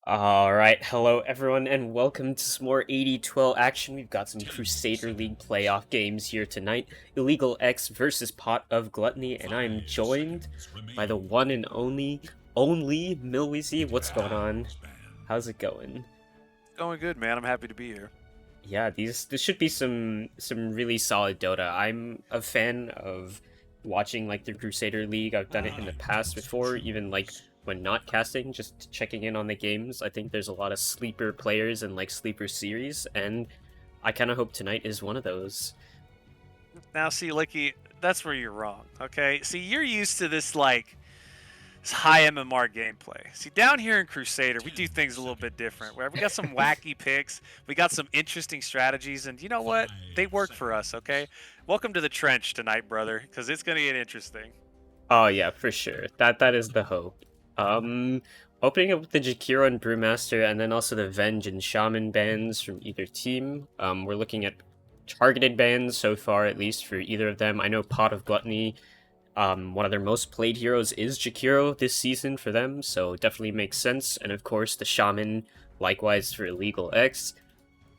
Alright, hello everyone, and welcome to some more AD2L action. We've got some Crusader League playoff games here tonight. Illegal X versus Pot of Gluttony, and I am joined by the one and only Milweezy. What's going on? How's it going? Going good, man. I'm happy to be here. Yeah, this should be some really solid Dota. I'm a fan of watching like the Crusader League. I've done it in the past before, even like when not casting, just checking in on the games. I think there's a lot of sleeper players and like sleeper series, and I kind of hope tonight is one of those. Now, see, Licky, that's where you're wrong. Okay, see, you're used to this high MMR gameplay. See, down here in Crusader, we do things a little bit different. Where we got some wacky picks, we got some interesting strategies, and you know what? They work for us. Okay, welcome to the trench tonight, brother, because it's gonna get interesting. Oh yeah, for sure. That is the hope. Um, Opening up with the Jakiro and Brewmaster, and then also the Venge and Shaman bans from either team. We're looking at targeted bans so far, at least for either of them. I know Pot of Gluttony, one of their most played heroes is Jakiro this season for them, so definitely makes sense. And of course, the Shaman, likewise for Illegal X.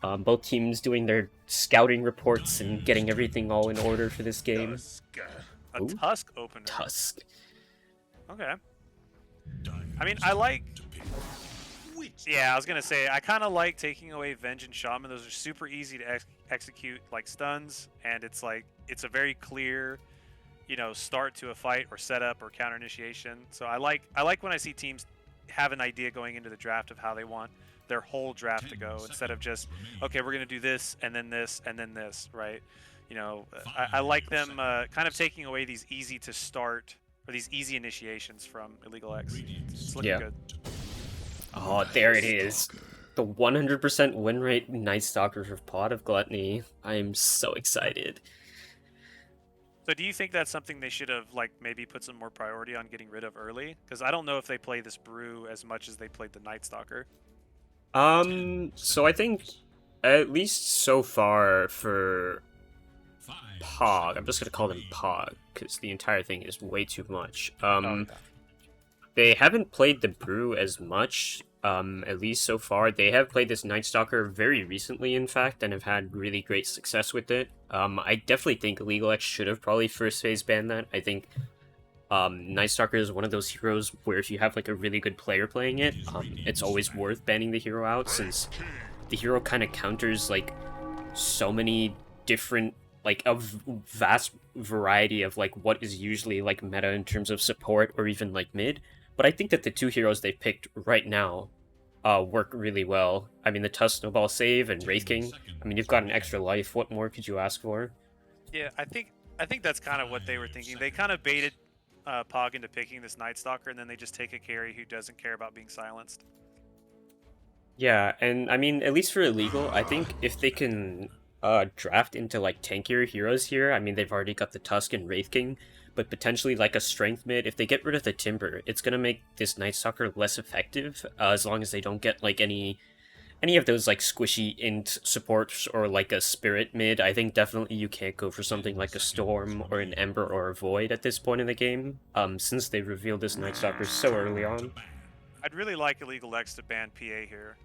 Both teams doing their scouting reports and getting everything all in order for this game. A Ooh, Tusk opener. Tusk. Okay. I mean, I like. Yeah, I was gonna say I kind of like taking away Venge and Shaman. Those are super easy to execute, like stuns, and it's a very clear, start to a fight or setup or counter initiation. So I like when I see teams have an idea going into the draft of how they want their whole draft to go instead of just okay, we're gonna do this and then this and then this, right? I like them kind of taking away these easy to start or these easy initiations from Illegal X. It's looking Yeah. good. Oh, there it is. The 100% win rate Night Stalker for Pot of Gluttony. I am so excited. So do you think that's something they should have like maybe put some more priority on getting rid of early? Because I don't know if they play this brew as much as they played the Night Stalker. So I think at least so far for Pog, I'm just gonna call them Pog, because the entire thing is way too much. Oh yeah. They haven't played the Brew as much, at least so far. They have played this Night Stalker very recently, in fact, and have had really great success with it. I definitely think Illegal X should have probably first phase banned that. I think Night Stalker is one of those heroes where if you have like a really good player playing it, it's always worth banning the hero out, since the hero kind of counters like so many different like a vast variety of like what is usually like meta in terms of support or even like mid. But I think that the two heroes they picked right now work really well. I mean, the Tusk Snowball Save and Wraith King. I mean, you've got an extra life. What more could you ask for? Yeah, I think that's kind of what they were thinking. They kind of baited Pog into picking this Night Stalker, and then they just take a carry who doesn't care about being silenced. Yeah, and I mean, at least for illegal, I think if they can draft into like tankier heroes here, I mean they've already got the Tusk and Wraith King, but potentially like a strength mid, if they get rid of the Timber, it's gonna make this Night Stalker less effective, as long as they don't get like any of those like squishy int supports or like a spirit mid. I think definitely you can't go for something like a Storm or an Ember or a Void at this point in the game, since they revealed this Night Stalker so early on. I'd really like Illegal X to ban PA here,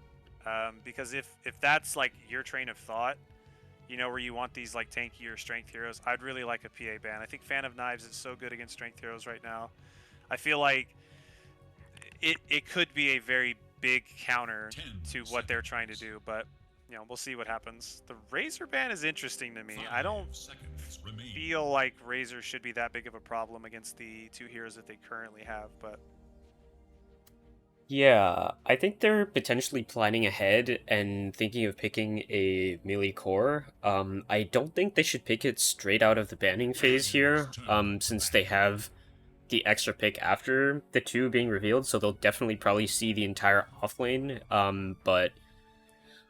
because if that's like your train of thought, where you want these like tanky or strength heroes, I'd really like a PA ban. I think Fan of Knives is so good against strength heroes right now. I feel like it could be a very big counter to what they're trying to do, but we'll see what happens. The Razor ban is interesting to me. I don't feel like Razor should be that big of a problem against the two heroes that they currently have, but Yeah, I think they're potentially planning ahead and thinking of picking a melee core. I don't think they should pick it straight out of the banning phase here, since they have the extra pick after the two being revealed, so they'll definitely probably see the entire offlane. But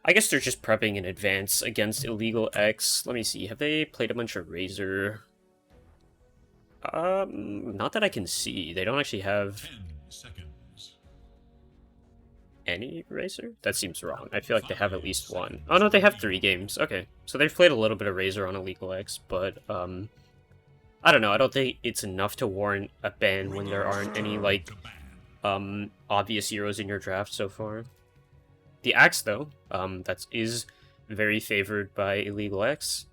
I guess they're just prepping in advance against Illegal X. Let me see, have they played a bunch of Razor? Not that I can see. They don't actually have any Razor? That seems wrong. I feel like they have at least one. Oh no, they have 3 games. Okay, so they've played a little bit of Razor on Illegal X, but I don't know. I don't think it's enough to warrant a ban when there aren't any like obvious heroes in your draft so far. The Axe, though, that is very favored by Illegal X.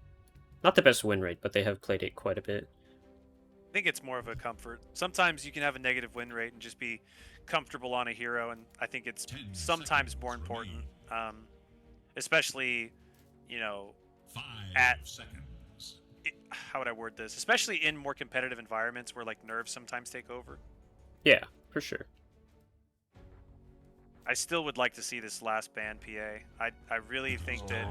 Not the best win rate, but they have played it quite a bit. I think it's more of a comfort. Sometimes you can have a negative win rate and just be comfortable on a hero, and I think it's sometimes more important, especially, you know, at how would I word this? Especially in more competitive environments where like nerves sometimes take over. Yeah, for sure. I still would like to see this last ban PA. I really think that.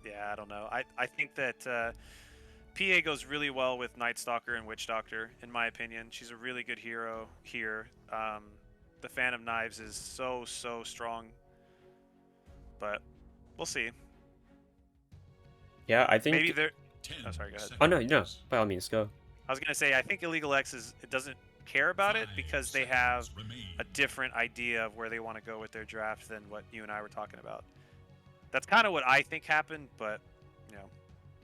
Yeah, I don't know. I think that PA goes really well with Night Stalker and Witch Doctor, in my opinion. She's a really good hero here. The Phantom Knives is so strong, but we'll see. Yeah, I think. Maybe they're. Oh, sorry. Go ahead. Oh no, by all means, go. I was gonna say I think Illegal X it doesn't care about it because they have a different idea of where they want to go with their draft than what you and I were talking about. That's kind of what I think happened, but you know,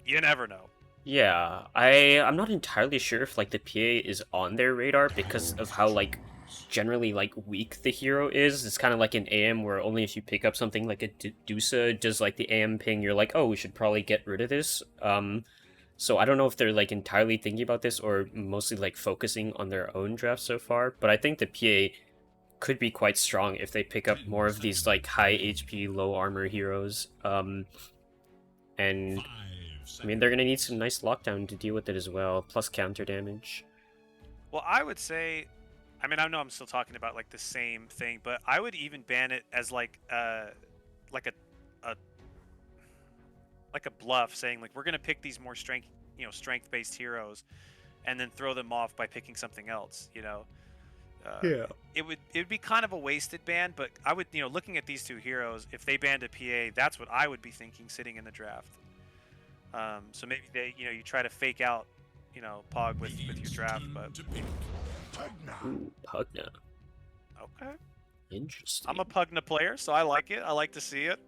you never know. Yeah, I'm not entirely sure if like the PA is on their radar because of how like generally like weak the hero is. It's kind of like an AM where only if you pick up something like a Dusa does like the AM ping, you're like, oh, we should probably get rid of this. So I don't know if they're like entirely thinking about this or mostly like focusing on their own draft so far. But I think the PA could be quite strong if they pick up more of these like high HP, low armor heroes. And I mean, they're gonna need some nice lockdown to deal with it as well, plus counter damage. Well, I would say, I mean, I know I'm still talking about like the same thing, but I would even ban it as like a bluff, saying like we're gonna pick these more strength-based heroes, and then throw them off by picking something else. Yeah. It would be kind of a wasted ban, but I would looking at these two heroes, if they banned a PA, that's what I would be thinking sitting in the draft. So maybe you try to fake out Pog with your draft, but Ooh, Pugna. okay. Interesting. I'm a Pugna player, so I like it. I like to see it.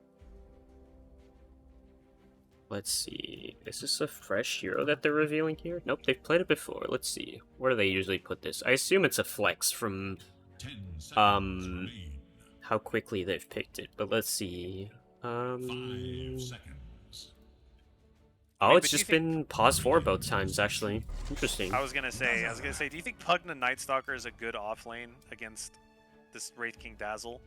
Let's see. Is this a fresh hero that they're revealing here? Nope, they've played it before. Let's see. Where do they usually put this? I assume it's a flex from how quickly they've picked it, but let's see. Oh, it's just been pause 4 both times, actually. Interesting. I was gonna say, do you think Pugna Night Stalker is a good off lane against this Wraith King Dazzle?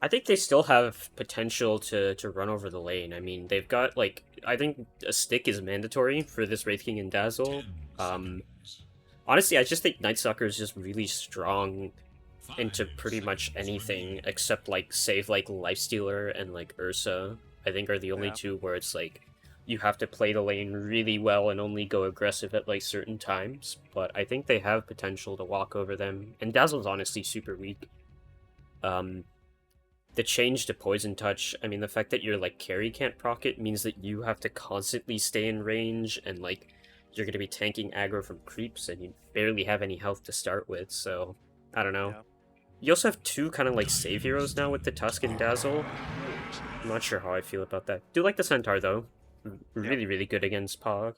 I think they still have potential to run over the lane. I mean, they've got, like, I think a stick is mandatory for this Wraith King and Dazzle. Honestly, I just think Night Stalker is just really strong into pretty much anything except, like, save, like, Lifestealer and, like, Ursa. I think are the only two where it's, like, you have to play the lane really well and only go aggressive at, like, certain times. But I think they have potential to walk over them. And Dazzle's honestly super weak. The change to Poison Touch, I mean, the fact that your, like, carry can't proc it means that you have to constantly stay in range, and, like, you're going to be tanking aggro from creeps, and you barely have any health to start with, so, I don't know. Yeah. You also have two kind of, like, save heroes now with the Tusk and Dazzle. I'm not sure how I feel about that. Do like the Centaur, though. Really, really good against Pog.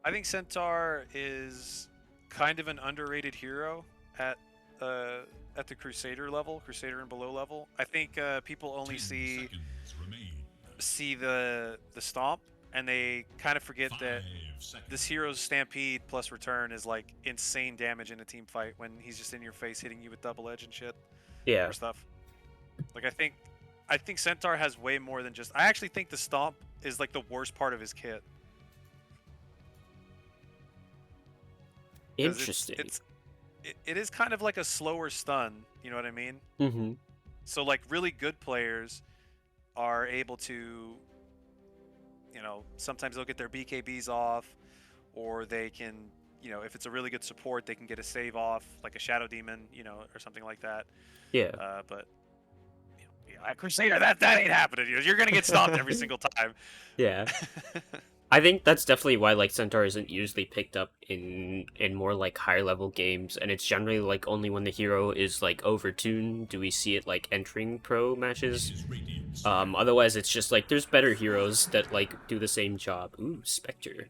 I think Centaur is kind of an underrated hero at the Crusader level, Crusader and below level. I think people only see the stomp, and they kind of forget that this hero's Stampede plus return is like insane damage in a team fight when he's just in your face hitting you with double edge and shit. Yeah. Or stuff. Like I think Centaur has way more than just. I actually think the stomp is like the worst part of his kit. Interesting. It is kind of like a slower stun, you know what I mean? Mm-hmm. So like really good players are able to, sometimes they'll get their BKBs off, or they can, if it's a really good support, they can get a save off, like a Shadow Demon, or something like that. Yeah. But Crusader, that ain't happening. You're gonna get stomped every single time. Yeah. I think that's definitely why, like, Centaur isn't usually picked up in more, like, higher level games, and it's generally, like, only when the hero is, like, overtuned do we see it, like, entering pro matches. Otherwise, it's just, like, there's better heroes that, like, do the same job. Ooh, Spectre.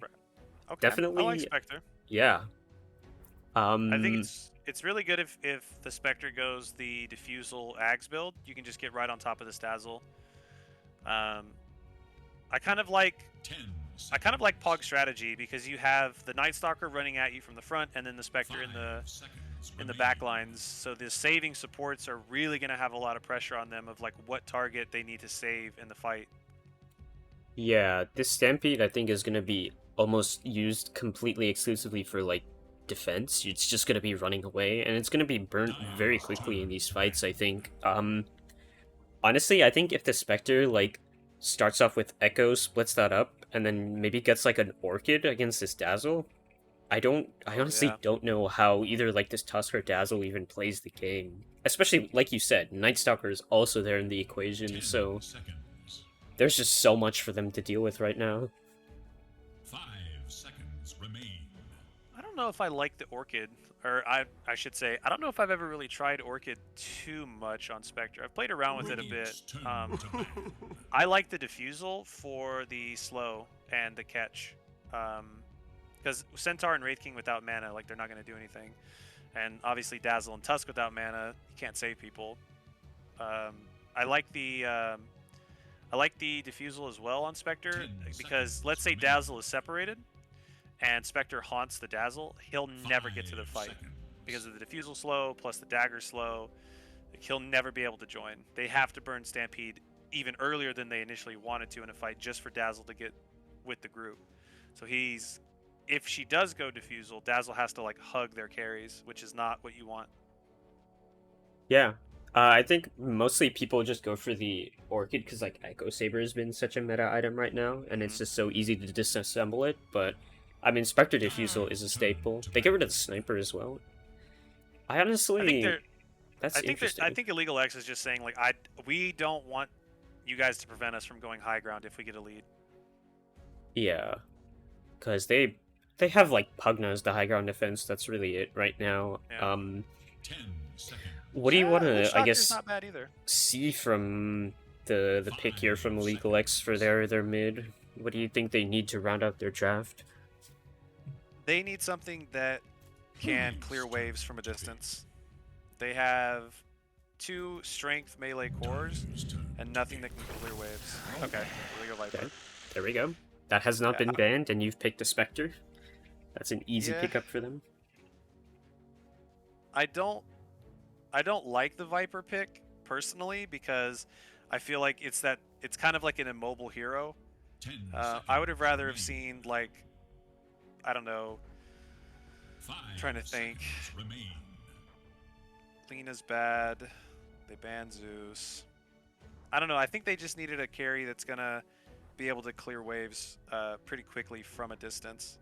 Okay. Definitely. I like Spectre. Yeah. I think Um, it's really good if the Spectre goes the Diffusal Ags build. You can just get right on top of this Dazzle. Um, I kind of like Pog strategy because you have the Night Stalker running at you from the front, and then the Spectre in the back lines. So the saving supports are really going to have a lot of pressure on them of like what target they need to save in the fight. yeah, this Stampede I think is gonna be almost used completely exclusively for like defense. It's just gonna be running away, and it's gonna be burnt very quickly in these fights, I think. Honestly, I think if the Spectre like starts off with Echo, splits that up, and then maybe gets like an Orchid against this Dazzle, I Oh yeah. honestly don't know how either like this Tusk or Dazzle even plays the game. Especially like you said, Night Stalker is also there in the equation, so there's just so much for them to deal with right now. I don't know if I like the Orchid, or I should say, I don't know if I've ever really tried Orchid too much on Spectre. I've played around with it a bit. I like the Diffusal for the slow and the catch. Because Centaur and Wraith King without mana, like they're not going to do anything. And obviously Dazzle and Tusk without mana, you can't save people. Um, I like the Diffusal as well on Spectre because let's say Dazzle is separated and Spectre haunts the Dazzle, he'll never get to the fight because of the Diffusal slow plus the Dagger slow. Like, he'll never be able to join. They have to burn Stampede even earlier than they initially wanted to in a fight just for Dazzle to get with the group. So if she does go Diffusal, Dazzle has to like hug their carries, which is not what you want. Yeah. I think mostly people just go for the Orchid because like Echo Saber has been such a meta item right now, and it's just so easy to disassemble it. But I mean, Spectre Diffusal is a staple. They get rid of the Sniper as well. I I think honestly, they're that's I interesting. think Illegal X is just saying like we don't want you guys to prevent us from going high ground if we get a lead. Yeah, because they have like Pugna as the high ground defense. That's really it right now. Yeah. What do you want Wolf to, I Doctor's guess, not bad either. see from the pick here from Illegal X for their mid? What do you think they need to round out their draft? They need something that can clear waves from a distance. They have 2 strength melee cores and nothing that can clear waves. Okay, Illegal Viper. Okay, there we go. That has not Yeah, been banned, and you've picked a Spectre. That's an easy yeah. pickup for them. I don't like the Viper pick personally because I feel like it's kind of like an immobile hero. I would have rather have seen like I don't know. I'm trying to think. Lena's bad. They banned Zeus. I don't know. I think they just needed a carry that's gonna be able to clear waves pretty quickly from a distance.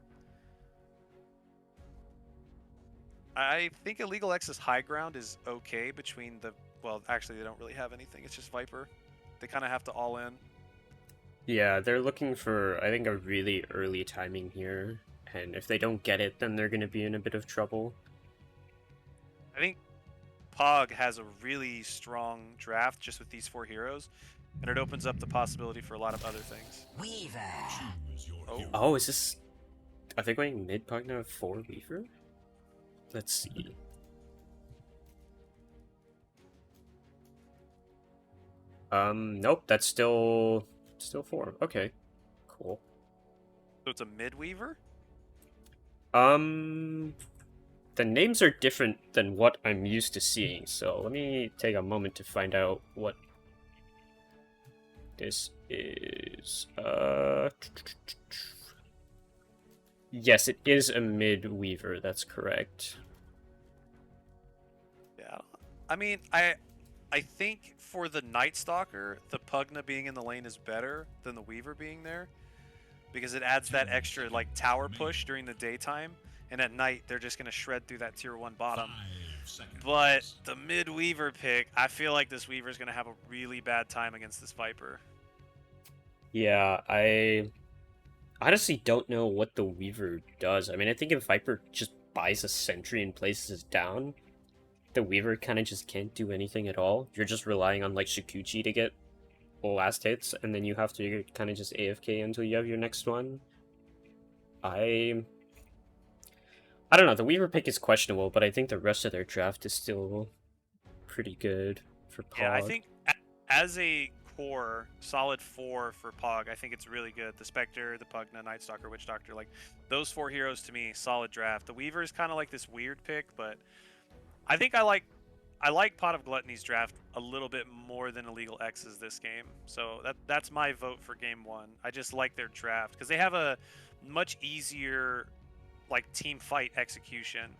I think Illegal X's high ground is okay between the... Well, actually, they don't really have anything. It's just Viper. They kind of have to all in. Yeah, they're looking for, I think, a really early timing here. And if they don't get it, then they're going to be in a bit of trouble. I think Pog has a really strong draft just with these 4 heroes, and it opens up the possibility for a lot of other things. Weaver. Oh, is this... Are they going mid Pugna 4 Weaver? Let's see. Nope, that's still 4. Okay, cool. So it's a mid-weaver? The names are different than what I'm used to seeing, so let me take a moment to find out what this is. Yes, it is a mid-weaver, that's correct. Yeah. I mean, I think for the Night Stalker, the Pugna being in the lane is better than the Weaver being there, because it adds that extra like tower push during the daytime, and at night they're just gonna shred through that tier 1 bottom. But the mid Weaver pick, I feel like this Weaver is gonna have a really bad time against this Viper. Yeah, I honestly don't know what the Weaver does. I mean, I think if Viper just buys a sentry and places it down, the Weaver kind of just can't do anything at all. You're just relying on like Shikuchi to get last hits, and then you have to kind of just AFK until you have your next one. I I don't know. The Weaver pick is questionable, but I think the rest of their draft is still pretty good for Pog. Yeah, I think as a core, solid 4 for Pog, I think it's really good. The Spectre, the Pugna, Night Stalker, Witch Doctor, like those 4 heroes to me, solid draft. The Weaver is kind of like this weird pick, but I think I like Pot of Gluttony's draft a little bit more than Illegal X's this game. So that's my vote for game 1. I just like their draft because they have a much easier like team fight execution.